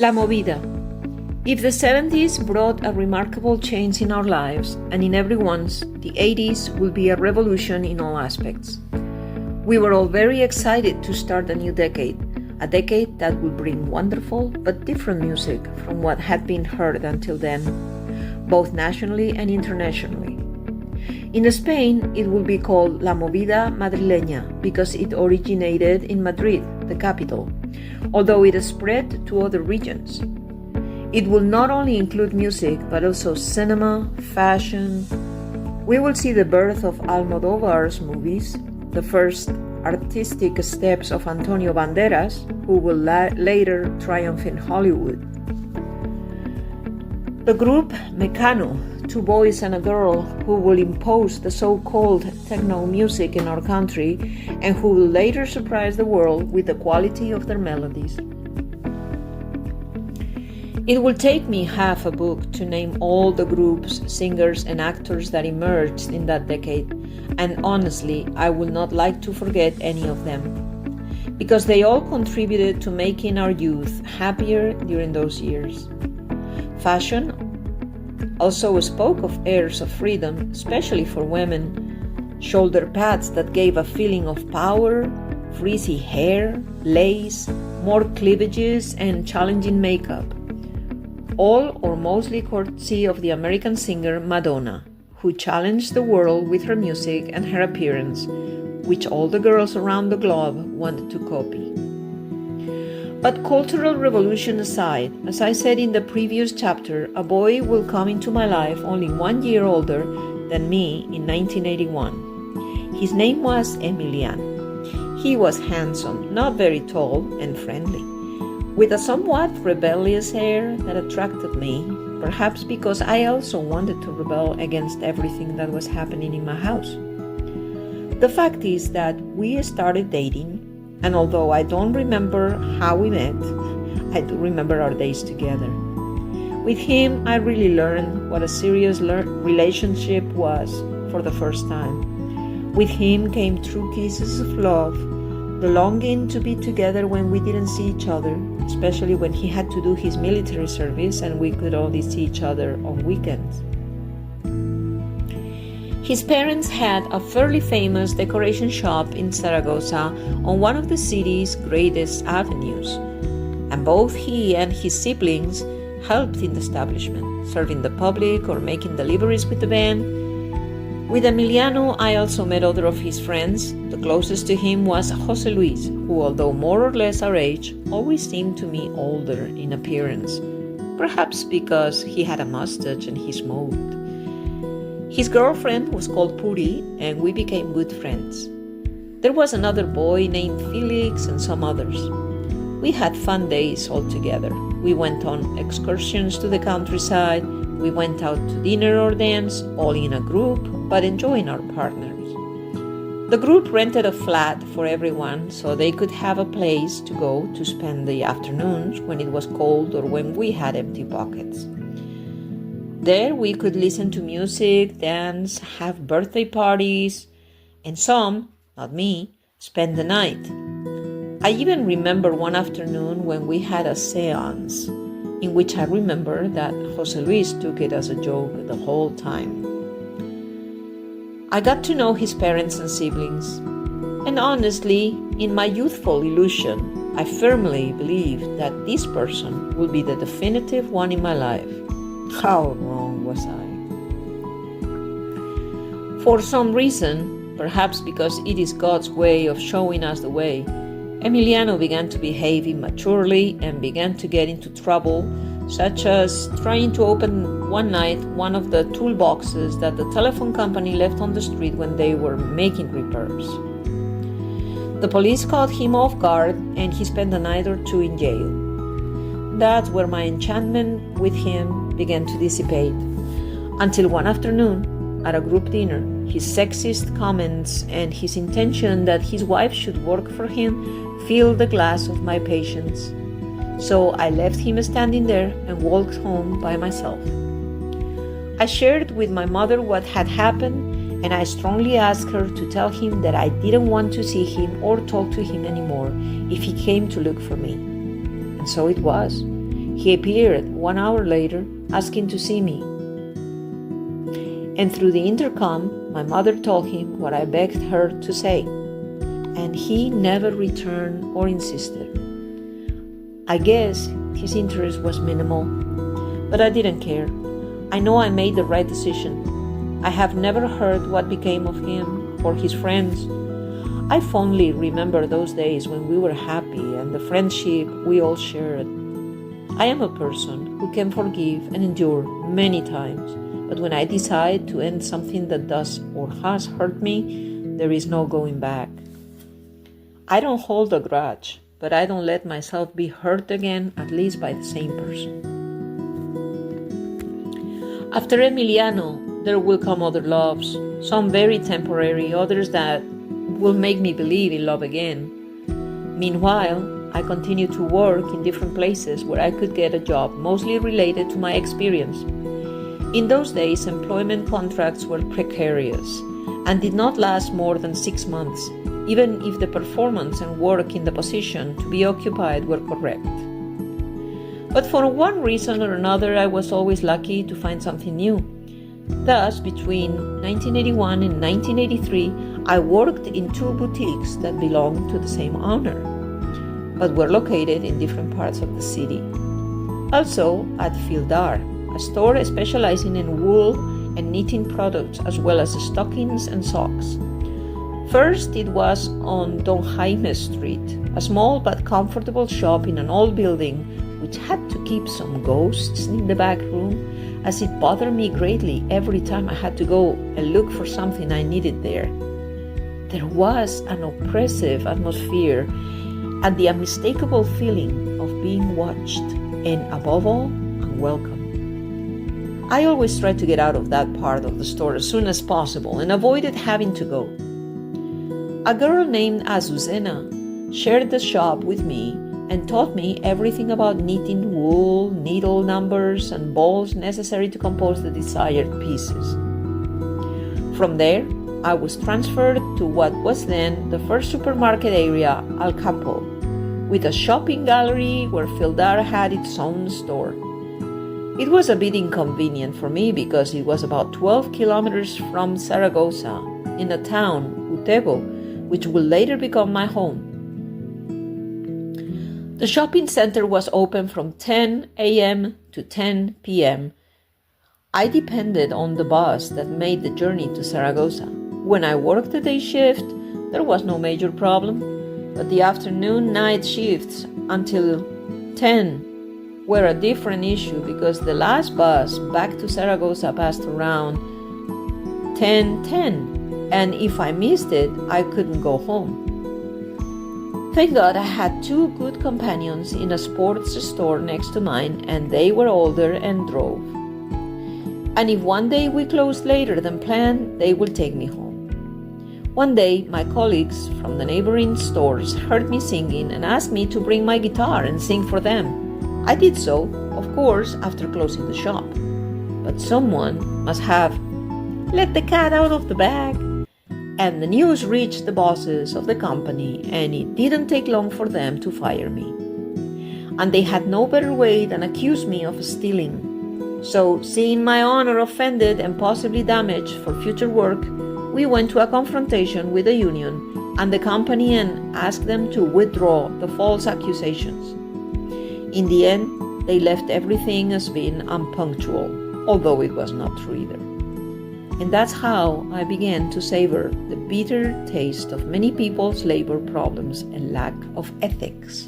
La Movida. If the 70s brought a remarkable change in our lives and in everyone's, the 80s will be a revolution in all aspects. We were all very excited to start a new decade, a decade that will bring wonderful but different music from what had been heard until then, both nationally and internationally. In Spain, it will be called La Movida Madrileña because it originated in Madrid, the capital, although it spread to other regions. It will not only include music, but also cinema, fashion. We will see the birth of Almodóvar's movies, the first artistic steps of Antonio Banderas, who will later triumph in Hollywood. The group Mecano, two boys and a girl who will impose the so-called techno music in our country and who will later surprise the world with the quality of their melodies. It will take me half a book to name all the groups, singers, and actors that emerged in that decade, and honestly, I would not like to forget any of them, because they all contributed to making our youth happier during those years. Fashion also spoke of airs of freedom, especially for women, shoulder pads that gave a feeling of power, frizzy hair, lace, more cleavages, and challenging makeup. All or mostly courtesy of the American singer Madonna, who challenged the world with her music and her appearance, which all the girls around the globe wanted to copy. But cultural revolution aside, as I said in the previous chapter, a boy will come into my life only 1 year older than me in 1981. His name was Emiliano. He was handsome, not very tall, and friendly, with a somewhat rebellious air that attracted me, perhaps because I also wanted to rebel against everything that was happening in my house. The fact is that we started dating, and although I don't remember how we met, I do remember our days together. With him, I really learned what a serious relationship was for the first time. With him came true kisses of love, the longing to be together when we didn't see each other, especially when he had to do his military service and we could only see each other on weekends. His parents had a fairly famous decoration shop in Zaragoza on one of the city's greatest avenues, and both he and his siblings helped in the establishment, serving the public or making deliveries with the van. With Emiliano, I also met other of his friends. The closest to him was José Luis, who, although more or less our age, always seemed to me older in appearance, perhaps because he had a mustache and he smoked. His girlfriend was called Puri, and we became good friends. There was another boy named Felix and some others. We had fun days all together. We went on excursions to the countryside. We went out to dinner or dance, all in a group, but enjoying our partners. The group rented a flat for everyone so they could have a place to go to spend the afternoons when it was cold or when we had empty pockets. There we could listen to music, dance, have birthday parties, and some, not me, spend the night. I even remember one afternoon when we had a séance, in which I remember that José Luis took it as a joke the whole time. I got to know his parents and siblings, and honestly, in my youthful illusion, I firmly believed that this person would be the definitive one in my life. How wrong was I? For some reason, perhaps because it is God's way of showing us the way, Emiliano began to behave immaturely and began to get into trouble, such as trying to open one night one of the toolboxes that the telephone company left on the street when they were making repairs. The police caught him off guard and he spent a night or two in jail. That's where my enchantment with him began to dissipate, until one afternoon at a group dinner, his sexist comments and his intention that his wife should work for him filled the glass of my patience. So I left him standing there and walked home by myself. I shared with my mother what had happened, and I strongly asked her to tell him that I didn't want to see him or talk to him anymore if he came to look for me. And so it was. He appeared 1 hour later, asking to see me. And through the intercom, my mother told him what I begged her to say, and he never returned or insisted. I guess his interest was minimal, but I didn't care. I know I made the right decision. I have never heard what became of him or his friends. I fondly remember those days when we were happy and the friendship we all shared. I am a person who can forgive and endure many times, but when I decide to end something that does or has hurt me, there is no going back. I don't hold a grudge, but I don't let myself be hurt again, at least by the same person. After Emiliano, there will come other loves, some very temporary, others that will make me believe in love again. Meanwhile, I continue to work in different places where I could get a job, mostly related to my experience. In those days, employment contracts were precarious and did not last more than 6 months, even if the performance and work in the position to be occupied were correct. But for one reason or another, I was always lucky to find something new. Thus, between 1981 and 1983, I worked in 2 boutiques that belonged to the same owner, but were located in different parts of the city. Also at Fildar, a store specializing in wool and knitting products, as well as stockings and socks. First, it was on Don Jaime Street, a small but comfortable shop in an old building which had to keep some ghosts in the back room, as it bothered me greatly every time I had to go and look for something I needed there. There was an oppressive atmosphere and the unmistakable feeling of being watched and, above all, unwelcome. I always tried to get out of that part of the store as soon as possible and avoided having to go. A girl named Azucena shared the shop with me and taught me everything about knitting wool, needle numbers, and balls necessary to compose the desired pieces. From there, I was transferred to what was then the first supermarket area, Al Campo, with a shopping gallery where Fildar had its own store. It was a bit inconvenient for me because it was about 12 kilometers from Zaragoza, in a town, Utebo, which would later become my home. The shopping center was open from 10 a.m. to 10 p.m. I depended on the bus that made the journey to Zaragoza. When I worked the day shift, there was no major problem, but the afternoon night shifts until 10 were a different issue because the last bus back to Zaragoza passed around 10:10, and if I missed it, I couldn't go home. Thank God I had 2 good companions in a sports store next to mine, and they were older and drove. And if one day we closed later than planned, they would take me home. One day, my colleagues from the neighboring stores heard me singing and asked me to bring my guitar and sing for them. I did so, of course, after closing the shop. But someone must have let the cat out of the bag. And the news reached the bosses of the company, and it didn't take long for them to fire me. And they had no better way than accuse me of stealing. So, seeing my honor offended and possibly damaged for future work, we went to a confrontation with the union and the company and asked them to withdraw the false accusations. In the end, they left everything as being unpunctual, although it was not true either. And that's how I began to savor the bitter taste of many people's labor problems and lack of ethics.